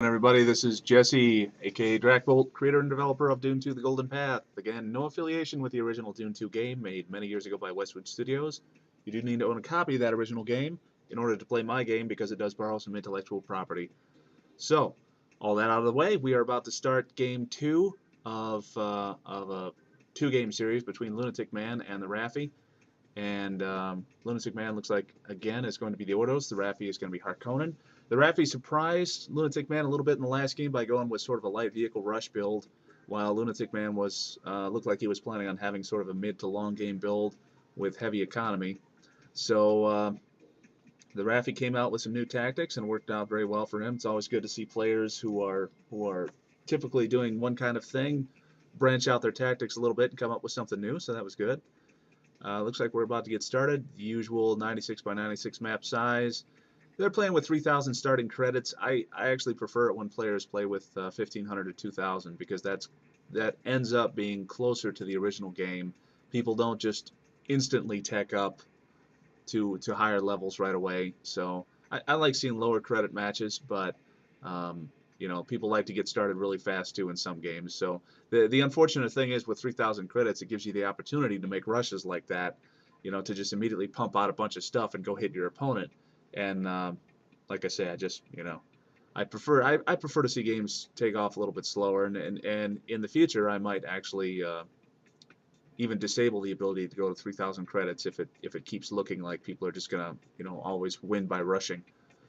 Everybody, this is Jesse, aka Drackbolt, creator and developer of Dune 2 The Golden Path. Again, no affiliation with the original Dune 2 game made many years ago by Westwood Studios. You do need to own a copy of that original game in order to play my game because it does borrow some intellectual property. So, all that out of the way, we are about to start game 2 of a two-game series between Lunaticman and TheRaffy. And Lunaticman looks like, again, is going to be the Ordos. TheRaffy is going to be Harkonnen. TheRaffy surprised Lunaticman a little bit in the last game by going with sort of a light vehicle rush build, while Lunaticman was looked like he was planning on having sort of a mid to long game build with heavy economy. So TheRaffy came out with some new tactics and worked out very well for him. It's always good to see players who are typically doing one kind of thing branch out their tactics a little bit and come up with something new. So that was good. Looks like we're about to get started. The usual 96 by 96 map size. They're playing with 3,000 starting credits. I actually prefer it when players play with 1,500 to 2,000 because that ends up being closer to the original game. People don't just instantly tech up to higher levels right away. So I like seeing lower credit matches, but people like to get started really fast too in some games. So the unfortunate thing is with 3,000 credits, it gives you the opportunity to make rushes like that, to just immediately pump out a bunch of stuff and go hit your opponent. And like I say, I prefer to see games take off a little bit slower. And in the future, I might actually even disable the ability to go to 3,000 credits if it keeps looking like people are just gonna always win by rushing.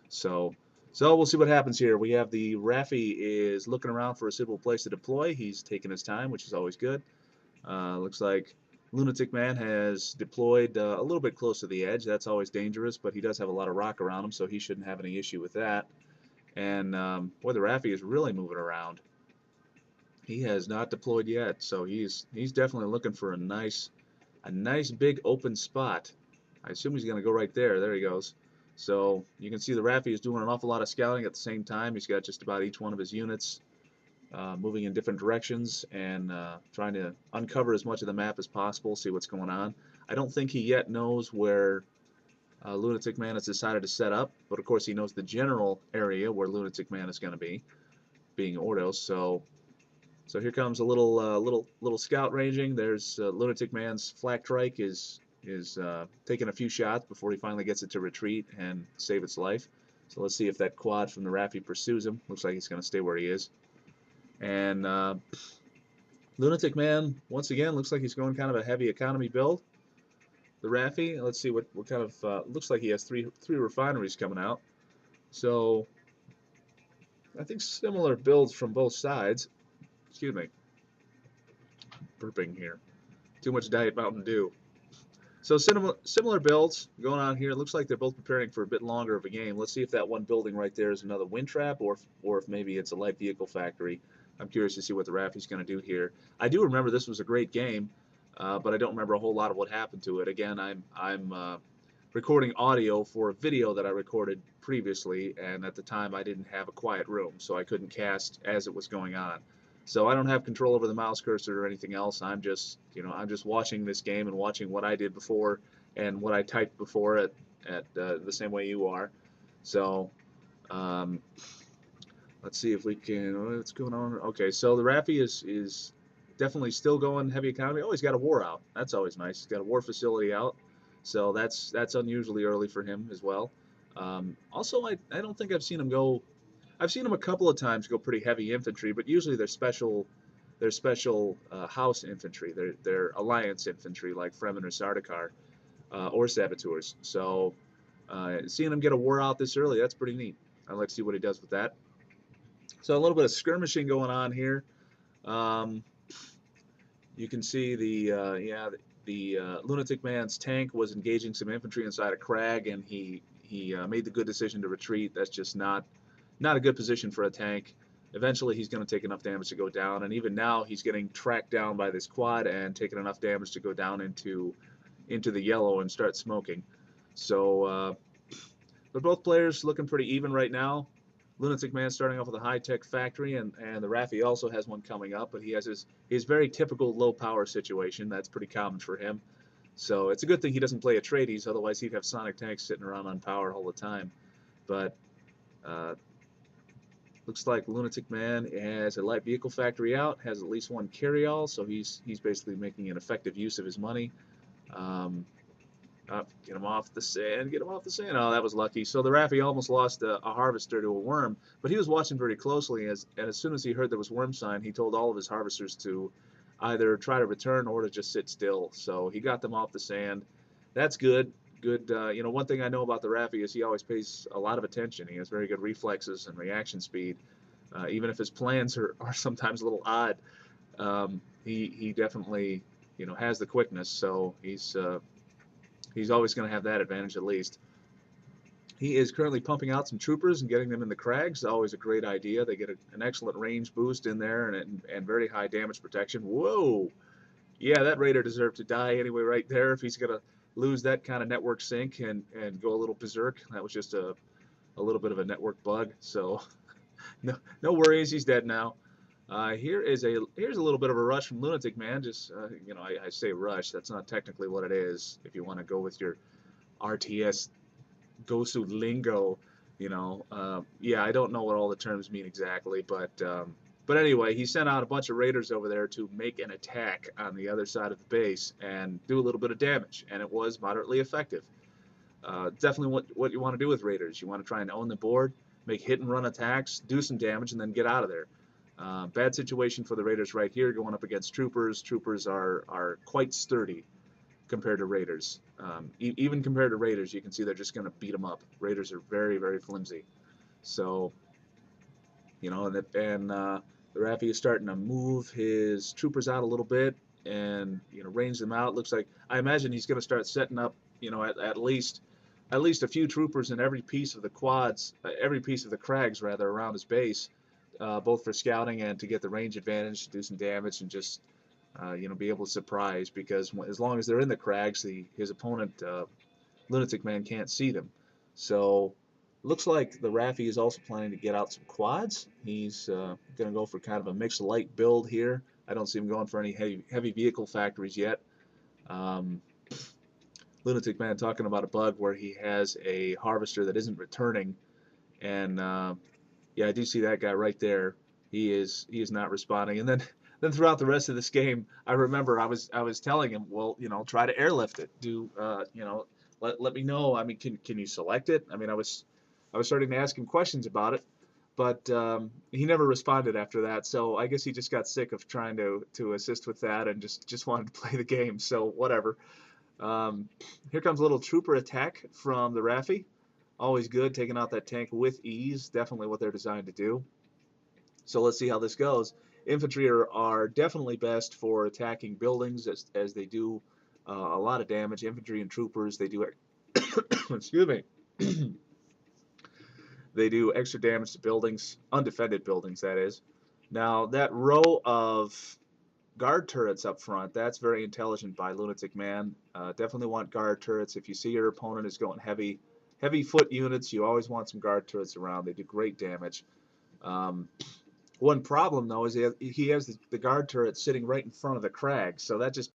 So we'll see what happens here. We have the Raffy is looking around for a suitable place to deploy. He's taking his time, which is always good. Looks like Lunaticman has deployed a little bit close to the edge. That's always dangerous, but he does have a lot of rock around him, so he shouldn't have any issue with that. And boy, the Raffy is really moving around. He has not deployed yet, so he's definitely looking for a nice big open spot. I assume he's going to go right there. There he goes. So you can see the Raffy is doing an awful lot of scouting at the same time. He's got just about each one of his units moving in different directions and trying to uncover as much of the map as possible, see what's going on. I don't think he yet knows where Lunaticman has decided to set up, but of course he knows the general area where Lunaticman is going to be, being Ordos. So here comes a little scout ranging. There's Lunaticman's flak trike is taking a few shots before he finally gets it to retreat and save its life. So let's see if that quad from the Raffy pursues him. Looks like he's going to stay where he is. And Lunaticman, once again, looks like he's going kind of a heavy economy build. The Raffy, let's see what kind of, looks like he has three refineries coming out. So I think similar builds from both sides. Excuse me. Burping here. Too much Diet Mountain Dew. So similar builds going on here. It looks like they're both preparing for a bit longer of a game. Let's see if that one building right there is another wind trap or if maybe it's a light vehicle factory. I'm curious to see what the Raffy's going to do here. I do remember this was a great game, but I don't remember a whole lot of what happened to it. Again, I'm recording audio for a video that I recorded previously, and at the time I didn't have a quiet room, so I couldn't cast as it was going on. So I don't have control over the mouse cursor or anything else. I'm just watching this game and watching what I did before and what I typed before at the same way you are. So let's see if we can. What's going on? Okay, so the Raffy is definitely still going heavy economy. Oh, he's got a war out. That's always nice. He's got a war facility out. So that's unusually early for him as well. Also, I don't think I've seen him go. I've seen them a couple of times go pretty heavy infantry, but usually they're special house infantry. They're alliance infantry like Fremen or Sardaukar or saboteurs. So seeing him get a war out this early, that's pretty neat. I'd like to see what he does with that. So a little bit of skirmishing going on here. You can see the Lunaticman's tank was engaging some infantry inside a crag, and he made the good decision to retreat. That's just not a good position for a tank. Eventually he's going to take enough damage to go down, and even now he's getting tracked down by this quad and taking enough damage to go down into the yellow and start smoking. So but both players looking pretty even right now. Lunaticman starting off with a high-tech factory, and the Raffy also has one coming up, but he has his very typical low-power situation. That's pretty common for him. So it's a good thing he doesn't play Atreides, otherwise he'd have sonic tanks sitting around on power all the time. But Looks like Lunaticman has a light vehicle factory out, has at least one carry-all, so he's basically making an effective use of his money. Um, get him off the sand, get him off the sand. Oh, that was lucky. So TheRaffy almost lost a harvester to a worm, but he was watching very closely, and as soon as he heard there was worm sign, he told all of his harvesters to either try to return or to just sit still. So he got them off the sand. That's good. Good. One thing I know about TheRaffy is he always pays a lot of attention. He has very good reflexes and reaction speed. Even if his plans are sometimes a little odd, he definitely has the quickness. So he's always going to have that advantage at least. He is currently pumping out some troopers and getting them in the crags. Always a great idea. They get an excellent range boost in there and very high damage protection. Whoa! Yeah, that raider deserved to die anyway right there if he's going to lose that kind of network sync and go a little berserk. That was just a little bit of a network bug. So no worries, he's dead now. Here's a little bit of a rush from Lunaticman. Just I say rush. That's not technically what it is. If you want to go with your RTS Gosu lingo, yeah, I don't know what all the terms mean exactly, but anyway, he sent out a bunch of raiders over there to make an attack on the other side of the base and do a little bit of damage, and it was moderately effective. Definitely what you want to do with raiders. You want to try and own the board, make hit and run attacks, do some damage, and then get out of there. Bad situation for the raiders right here, going up against troopers. Troopers are quite sturdy compared to raiders. Even compared to raiders, you can see they're just going to beat them up. Raiders are very, very flimsy. So, TheRaffy is starting to move his troopers out a little bit and range them out. Looks like, I imagine he's going to start setting up at least a few troopers in every piece of the quads, every piece of the crags rather, around his base, both for scouting and to get the range advantage, to do some damage, and just be able to surprise, because as long as they're in the crags, his opponent, Lunaticman, can't see them. So looks like TheRaffy is also planning to get out some quads. He's going to go for kind of a mixed light build here. I don't see him going for any heavy vehicle factories yet. Lunaticman talking about a bug where he has a harvester that isn't returning, and yeah, I do see that guy right there. He is not responding. And then throughout the rest of this game, I remember I was telling him, well, try to airlift it. Do let me know. I mean, can you select it? I mean, I was starting to ask him questions about it, but he never responded after that. So I guess he just got sick of trying to assist with that and just wanted to play the game. So whatever. Here comes a little trooper attack from TheRaffy. Always good, taking out that tank with ease. Definitely what they're designed to do. So let's see how this goes. Infantry are definitely best for attacking buildings, as they do a lot of damage. Infantry and troopers, they do excuse me. They do extra damage to buildings, undefended buildings, that is. Now, that row of guard turrets up front, that's very intelligent by Lunaticman. Definitely want guard turrets. If you see your opponent is going heavy foot units, you always want some guard turrets around. They do great damage. One problem, though, is he has the guard turret sitting right in front of the crag, so that just